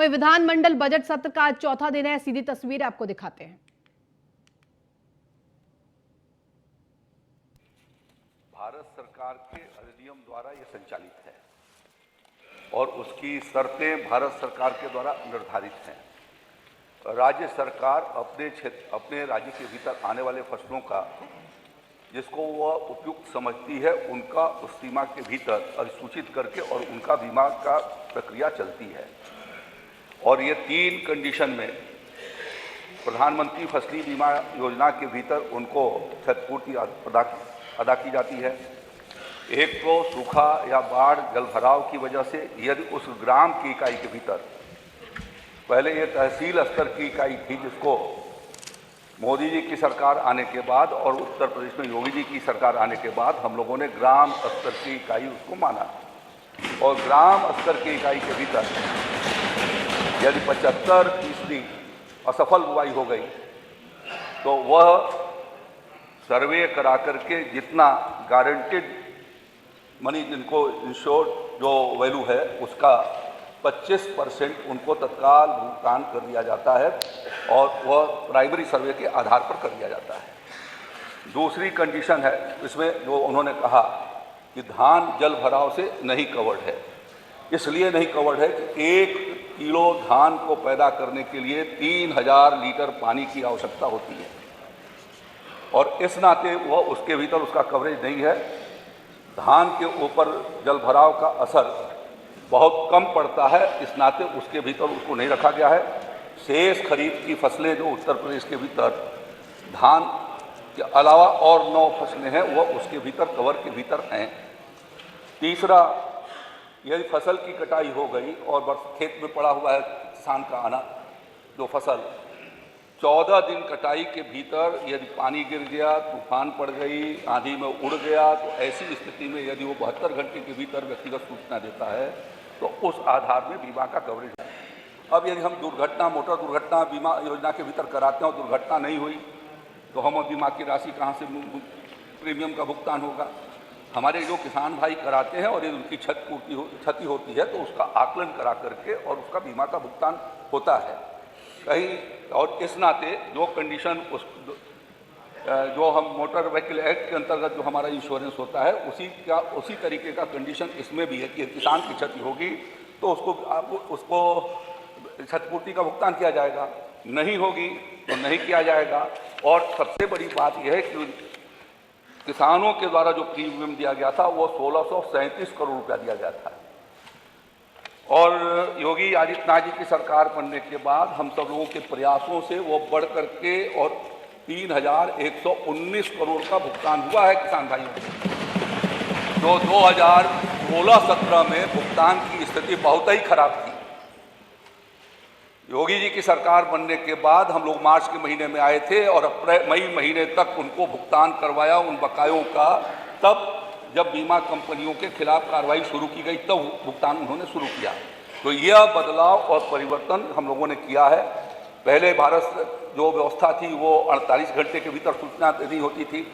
वहीं विधानमंडल बजट सत्र का आज चौथा दिन है। सीधी तस्वीर आपको दिखाते हैं। भारत सरकार के अधिनियम द्वारा यह संचालित है और उसकी शर्तें भारत सरकार के द्वारा निर्धारित हैं। राज्य सरकार अपने राज्य के भीतर आने वाले फसलों का जिसको वह उपयुक्त समझती है उनका उस सीमा के भीतर अधिसूचित करके और उनका बीमा का प्रक्रिया चलती है। और ये 3 कंडीशन में प्रधानमंत्री फसली बीमा योजना के भीतर उनको क्षतिपूर्ति अदा की जाती है। एक तो सूखा या बाढ़ जल भराव की वजह से यदि उस ग्राम की इकाई के भीतर, पहले ये तहसील स्तर की इकाई थी जिसको मोदी जी की सरकार आने के बाद और उत्तर प्रदेश में योगी जी की सरकार आने के बाद हम लोगों ने ग्राम स्तर की इकाई उसको माना और ग्राम स्तर की इकाई के भीतर यदि 75% असफल बुआई हो गई तो वह सर्वे करा करके जितना गारंटेड मनी जिनको इंश्योर जो वैल्यू है उसका 25% उनको तत्काल भुगतान कर दिया जाता है और वह प्राइमरी सर्वे के आधार पर कर दिया जाता है। दूसरी कंडीशन है इसमें जो उन्होंने कहा कि धान जल भराव से नहीं कवर्ड है। इसलिए नहीं कवर्ड है कि 1 किलो धान को पैदा करने के लिए 3000 लीटर पानी की आवश्यकता होती है और इस नाते वह उसके भीतर उसका कवरेज नहीं है। धान के ऊपर जल भराव का असर बहुत कम पड़ता है, इस नाते उसके भीतर उसको नहीं रखा गया है। शेष खरीफ की फसलें जो उत्तर प्रदेश के भीतर धान के अलावा और 9 फसलें हैं वह उसके भीतर कवर के भीतर हैं। तीसरा, यदि फसल की कटाई हो गई और खेत में पड़ा हुआ है किसान का आना जो फसल 14 दिन कटाई के भीतर यदि पानी गिर गया, तूफान पड़ गई, आंधी में उड़ गया तो ऐसी स्थिति में यदि वो 72 घंटे के भीतर व्यक्तिगत सूचना देता है तो उस आधार में बीमा का कवरेज है। अब यदि हम दुर्घटना मोटर दुर्घटना बीमा योजना के भीतर कराते हैं और दुर्घटना नहीं हुई तो हम बीमा की राशि कहाँ से प्रीमियम का भुगतान होगा। हमारे जो किसान भाई कराते हैं और यदि उनकी क्षति होती है तो उसका आकलन करा करके और उसका बीमा का भुगतान होता है कहीं। और इस नाते जो कंडीशन जो हम मोटर व्हीकल एक्ट के अंतर्गत जो हमारा इंश्योरेंस होता है उसी तरीके का कंडीशन इसमें भी है कि किसान की क्षति होगी तो उसको क्षतिपूर्ति का भुगतान किया जाएगा, नहीं होगी तो नहीं किया जाएगा। और सबसे बड़ी बात यह है कि किसानों के द्वारा जो प्रीमियम दिया गया था वो 1637 करोड़ रुपया दिया गया था और योगी आदित्यनाथ जी की सरकार बनने के बाद हम सब लोगों के प्रयासों से वो बढ़ करके और 3119 करोड़ का भुगतान हुआ है किसान भाइयों को। जो 2016-17 में भुगतान की स्थिति बहुत ही खराब थी। योगी जी की सरकार बनने के बाद हम लोग मार्च के महीने में आए थे और मई महीने तक उनको भुगतान करवाया उन बकायों का। तब जब बीमा कंपनियों के खिलाफ कार्रवाई शुरू की गई तब भुगतान उन्होंने शुरू किया। तो यह बदलाव और परिवर्तन हम लोगों ने किया है। पहले भारत जो व्यवस्था थी वो 48 घंटे के भीतर सूचना देनी होती थी।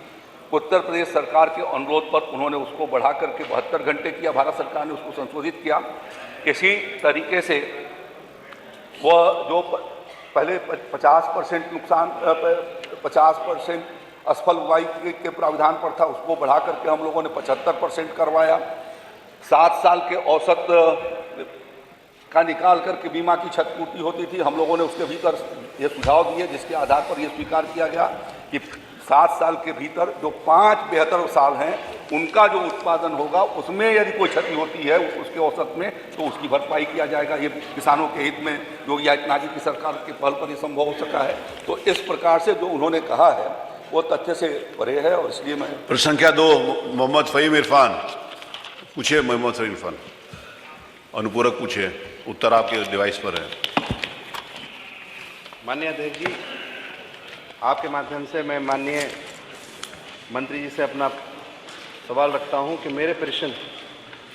उत्तर प्रदेश सरकार के अनुरोध पर उन्होंने उसको बढ़ा करके 72 घंटे किया। भारत सरकार ने उसको संशोधित किया। इसी तरीके से वह जो पहले 50% नुकसान 50% असफल बुआई के प्रावधान पर था उसको बढ़ा करके हम लोगों ने 75% करवाया। 7 साल के औसत का निकाल करके बीमा की क्षतिपूर्ति होती थी। हम लोगों ने उसके भीतर ये सुझाव दिए जिसके आधार पर यह स्वीकार किया गया कि 7 साल के भीतर जो 5 बेहतर साल हैं उनका जो उत्पादन होगा उसमें यदि कोई क्षति होती है उसके औसत में तो उसकी भरपाई किया जाएगा। ये किसानों के हित में योगी आदित्यनाथ जी की सरकार के पहल पर यह संभव हो सका है। तो इस प्रकार से जो उन्होंने कहा है वो तथ्य से परे है और इसलिए मैं प्रश्न संख्या 2 मोहम्मद फ़हीम इरफान पूछिए। मोहम्मद फ़हीम इरफान अनुपूरक पूछिए, उत्तर आपके डिवाइस पर है। माननीय अध्यक्ष जी, आपके माध्यम से मैं माननीय मंत्री जी से अपना सवाल रखता हूं कि मेरे प्रश्न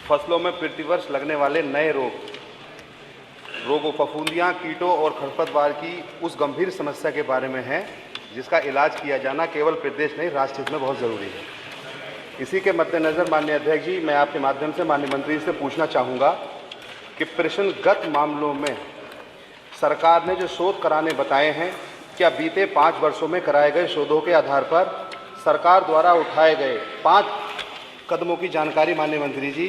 फसलों में प्रतिवर्ष लगने वाले नए रोगों, फफूंदियां, कीटों और खरपतवार की उस गंभीर समस्या के बारे में है जिसका इलाज किया जाना केवल प्रदेश नहीं राष्ट्र हित में बहुत ज़रूरी है। इसी के मद्देनज़र माननीय अध्यक्ष जी, मैं आपके माध्यम से माननीय मंत्री जी से पूछना चाहूँगा कि प्रश्नगत मामलों में सरकार ने जो शोध कराने बताए हैं, क्या बीते 5 वर्षों में कराए गए शोधों के आधार पर सरकार द्वारा उठाए गए 5 कदमों की जानकारी माननीय मंत्री जी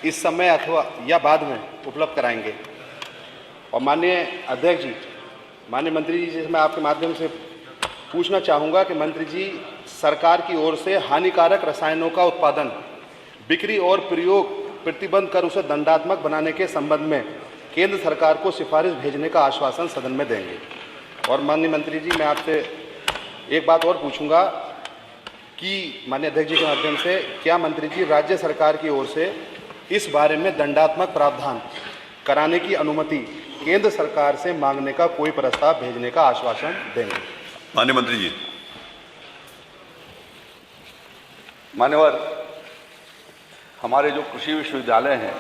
इस समय अथवा या बाद में उपलब्ध कराएंगे? और माननीय अध्यक्ष जी, माननीय मंत्री जी से मैं आपके माध्यम से पूछना चाहूँगा कि मंत्री जी, सरकार की ओर से हानिकारक रसायनों का उत्पादन, बिक्री और प्रयोग प्रतिबंध कर उसे दंडात्मक बनाने के संबंध में केंद्र सरकार को सिफारिश भेजने का आश्वासन सदन में देंगे? और माननीय मंत्री जी, मैं आपसे एक बात और पूछूंगा कि माननीय अध्यक्ष जी के माध्यम से, क्या मंत्री जी राज्य सरकार की ओर से इस बारे में दंडात्मक प्रावधान कराने की अनुमति केंद्र सरकार से मांगने का कोई प्रस्ताव भेजने का आश्वासन देंगे? माननीय मंत्री जी। मान्यवर, हमारे जो कृषि विश्वविद्यालय हैं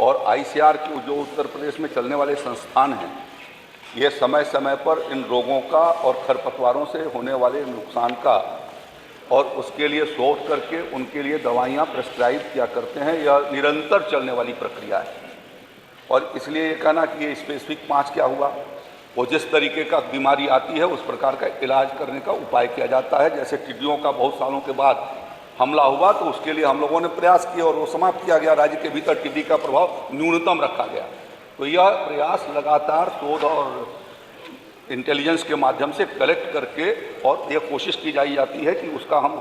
और आईसीआर के जो उत्तर प्रदेश में चलने वाले संस्थान हैं, ये समय समय पर इन रोगों का और खरपतवारों से होने वाले नुकसान का और उसके लिए शोध करके उनके लिए दवाइयाँ प्रेस्क्राइब किया करते हैं। यह निरंतर चलने वाली प्रक्रिया है और इसलिए ये कहना कि ये स्पेसिफिक 5 क्या हुआ, वो जिस तरीके का बीमारी आती है उस प्रकार का इलाज करने का उपाय किया जाता है। जैसे टिड्डियों का बहुत सालों के बाद हमला हुआ तो उसके लिए हम लोगों ने प्रयास किया और वो समाप्त किया गया, राज्य के भीतर टिड्डी का प्रभाव न्यूनतम रखा गया। तो यह प्रयास लगातार शोध और इंटेलिजेंस के माध्यम से कलेक्ट करके और यह कोशिश की जाती है कि उसका हम